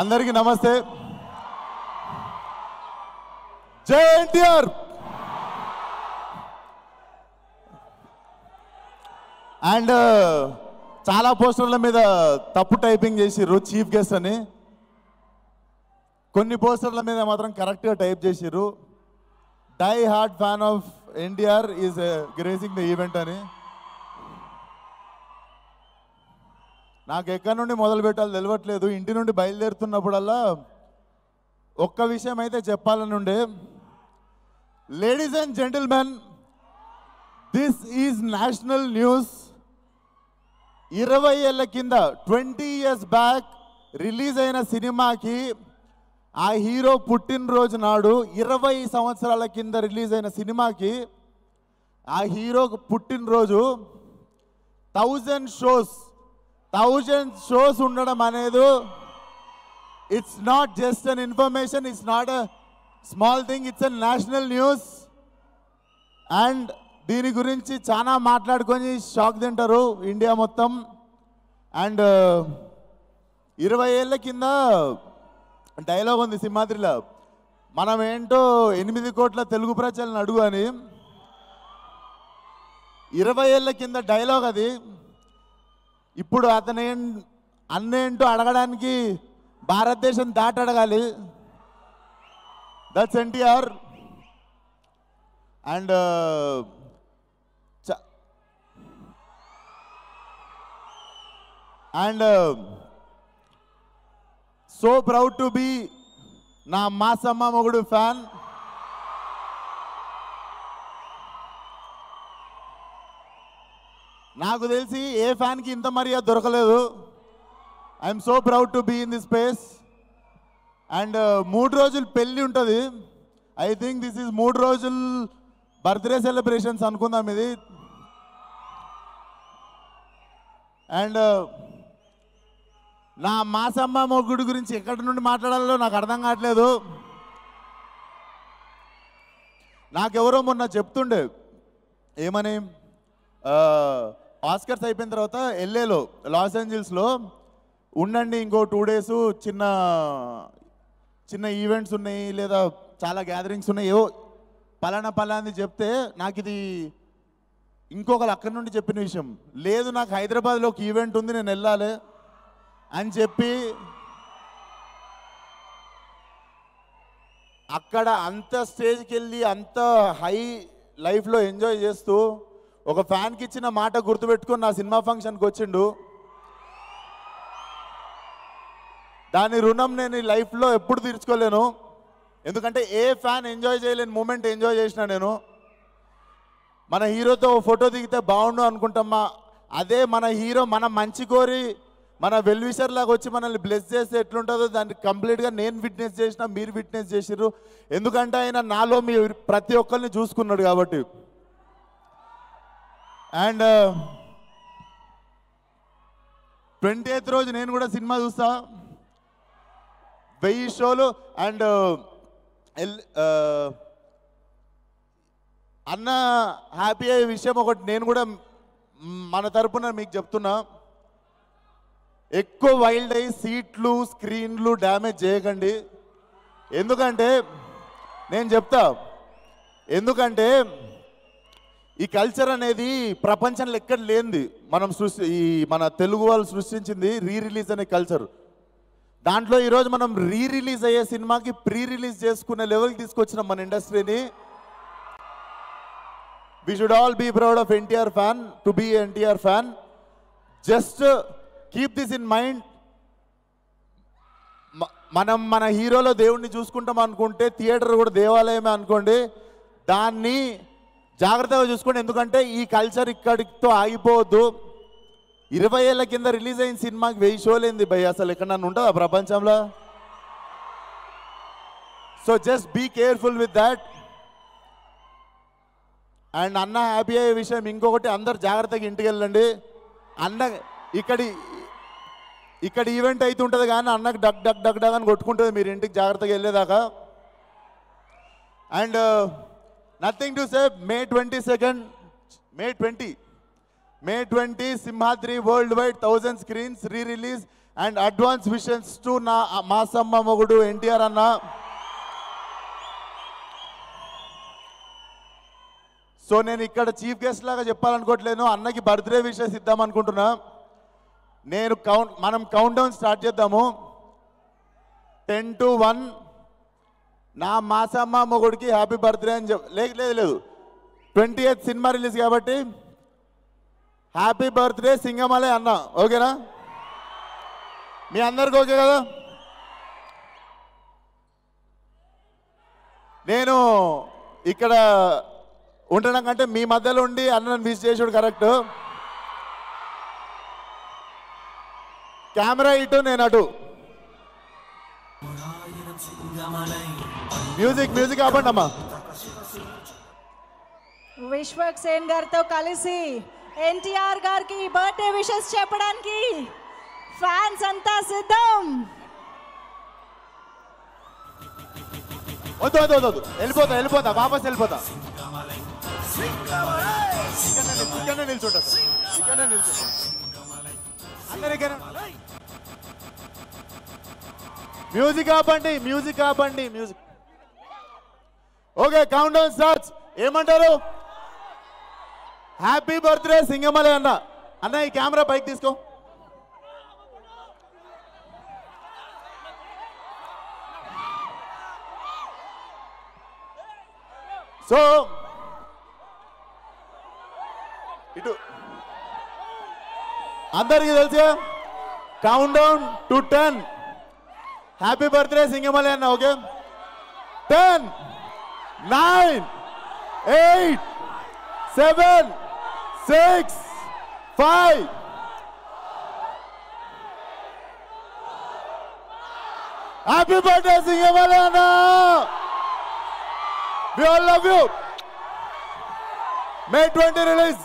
అందరికీ నమస్తే. జై ఎన్టీఆర్. అండ్ చాలా పోస్టర్ల మీద తప్పు టైపింగ్ చేసిర్రు, చీఫ్ గెస్ట్ అని. కొన్ని పోస్టర్ల మీద మాత్రం కరెక్ట్గా టైప్ చేసిర్రు. Die hard fan of NTR is gracing the event అని. నాకు ఎక్కడి నుండి మొదలు పెట్టాలో తెలియట్లేదు. ఇంటి నుండి బయలుదేరుతున్నప్పుడల్లా ఒక్క విషయం అయితే చెప్పాలని ఉండే. Ladies and gentlemen, this is national news. 20 ఏళ్ల కింద 20 years బ్యాక్ రిలీజ్ అయిన సినిమాకి ఆ హీరో పుట్టినరోజు నాడు, 20 సంవత్సరాల కింద రిలీజ్ అయిన సినిమాకి ఆ హీరో పుట్టినరోజు 1000 షోస్ ఉండడం అనేది it's not just an information, it's not a small thing, it's a national news. And దీని గురించి చాలా మాట్లాడుకొని షాక్ తింటారు ఇండియా మొత్తం. అండ్ 20 ఏళ్ళ కింద డైలాగ్ ఉంది సింహాద్రిలో, మనం ఏంటో 8 కోట్ల తెలుగు ప్రజలను అడుగు అని. 20 ఏళ్ళ కింద డైలాగ్ అది. ఇప్పుడు అన్నేంటో అడగడానికి భారతదేశం దాటి అడగాలి. That's NTR. And so proud to be నా మాసమ్మ మొగుడు ఫ్యాన్. నాకు తెలిసి ఏ ఫ్యాన్కి ఇంత మర్యాద దొరకలేదు. I'm so proud to be in this space. And 3 రోజులు పెళ్ళి ఉంటుంది. ఐ థింక్ దిస్ ఈజ్ 3 రోజులు బర్త్డే సెలబ్రేషన్స్ అనుకుందాం ఇది. అండ్ నా మాసమ్మ మొగుడు గురించి ఎక్కడి నుండి మాట్లాడాలో నాకు అర్థం కావట్లేదు. నాకెవరో మొన్న చెప్తుండే ఏమని, ఆస్కర్స్ అయిపోయిన తర్వాత LAలో, లాస్ ఏంజల్స్లో ఉండండి, ఇంకో 2 days చిన్న ఈవెంట్స్ ఉన్నాయి, లేదా చాలా గ్యాదరింగ్స్ ఉన్నాయి, ఏవో పలానా చెప్తే నాకు ఇది ఇంకొకరు అక్కడి నుండి చెప్పిన విషయం. లేదు, నాకు హైదరాబాద్లో ఒక ఈవెంట్ ఉంది, నేను వెళ్ళాలి అని చెప్పి అక్కడ అంత స్టేజ్కి వెళ్ళి అంత హై లైఫ్లో ఎంజాయ్ చేస్తూ ఒక ఫ్యాన్కి ఇచ్చిన మాట గుర్తుపెట్టుకొని నా సినిమా ఫంక్షన్కి వచ్చిండు. దాని రుణం నేను ఈ లైఫ్లో ఎప్పుడు తీర్చుకోలేను. ఎందుకంటే ఏ ఫ్యాన్ ఎంజాయ్ చేయలేని మూమెంట్ ఎంజాయ్ చేసిన నేను. మన హీరోతో ఫోటో దిగితే బాగుండు అనుకుంటామా, అదే మన హీరో మన మంచి కోరి మన వెల్విషర్ లాగా వచ్చి మనల్ని బ్లెస్ చేస్తే ఎట్లుంటుందో దాన్ని కంప్లీట్గా నేను విట్నెస్ చేసిన, మీరు విట్నెస్ చేసిర్రు. ఎందుకంటే ఆయన నాలో మీ ప్రతి ఒక్కరిని చూసుకున్నాడు కాబట్టి. అండ్ 28th రోజు నేను కూడా సినిమా చూస్తా, 1000 షోలు. అండ్ అన్న హ్యాపీ అయ్యే విషయం ఒకటి నేను కూడా మన తరపున మీకు చెప్తున్నా, ఎక్కువ వైల్డ్ అయ్యి సీట్లు స్క్రీన్లు డ్యామేజ్ చేయకండి. ఎందుకంటే నేను చెప్తా, ఎందుకంటే ఈ కల్చర్ అనేది ప్రపంచంలో ఎక్కడ లేనిది. మన తెలుగు వాళ్ళు సృష్టించింది రిలీజ్ అనే కల్చర్. దాంట్లో ఈరోజు మనం రిలీజ్ అయ్యే సినిమాకి రిలీజ్ చేసుకునే లెవెల్కి తీసుకొచ్చినాం మన ఇండస్ట్రీని. We should all be proud of NTR fan, to be an NTR fan. Just keep this in mind. మనం మన హీరోలో దేవుణ్ణి చూసుకుంటాం అనుకుంటే థియేటర్ కూడా దేవాలయమే అనుకోండి. దాన్ని జాగ్రత్తగా చూసుకోండి. ఎందుకంటే ఈ కల్చర్ ఇక్కడితో ఆగిపోవద్దు. 20 ఏళ్ల కింద రిలీజ్ అయిన సినిమాకి 1000 షోలు ఏంది భయ్, అసలు ఎక్కడన్నా ఉంటుందా ప్రపంచంలో? So just be careful with that. And అన్న హ్యాపీ అయ్యే విషయం ఇంకొకటి, అందరు జాగ్రత్తగా ఇంటికి వెళ్ళండి. అన్న ఇక్కడ ఈవెంట్ అయితే ఉంటుంది కానీ అన్నకు డగ్ డగ్ డగ్ డగ్ అని కొట్టుకుంటుంది మీరు ఇంటికి జాగ్రత్తగా వెళ్ళేదాకా. And nothing to say, May 20 May 20 Simhadri world wide 1000 screens rerelease. And advance wishes to నా మాసమ్మ మొగుడు ఎన్టీఆర్ అన్న. సో నేను ఇక్కడ చీఫ్ గెస్ట్ లాగా చెప్పాలనుకోవట్లేను, అన్నకి బర్త్డే విషెస్ ఇద్దాం అనుకుంటున్నా. మనం కౌంట్ డౌన్ స్టార్ట్ చేద్దాము. 10 to 1 నా మాసమ్మ మొగుడికి హ్యాపీ బర్త్డే అని లేదు 28th సినిమా రిలీజ్ కాబట్టి హ్యాపీ బర్త్డే సింగమలై అన్న. ఓకేనా? మీ అందరికి ఓకే కదా? నేను ఇక్కడ ఉండడం కంటే మీ మధ్యలో ఉండి అన్నను మిస్ చేసాడు కరెక్ట్. కెమెరా ఇటు, నేను అటు. మ్యూజిక్ ఆపండి అమ్మా. విశ్వక్ సేన్ గారితో కలిసి ఎన్టీఆర్ గారికి బర్త్డే విషెస్ చెప్పడానికి ఫ్యాన్స్ అంతా సిద్ధం. వద్దు వెళ్ళిపోతా వాపస్ వెళ్ళిపోతా. ఇక్కడనే నిల్చుంటా. మ్యూజిక్ ఆపండి. Okay, count down starts. ఏమంటారు? హ్యాపీ బర్త్డే సింగమలై అన్న. అన్న ఈ కెమెరా పైకి తీసుకో. సో ఇటు అందరికీ తెలుసు, count down to 10. Happy birthday Singamalai అన్న. ఓకే, 10, 9, 8, 7, 6, 5. హ్యాపీ బర్త్డే సింగమలై అన్న. We all love you. May 20 release.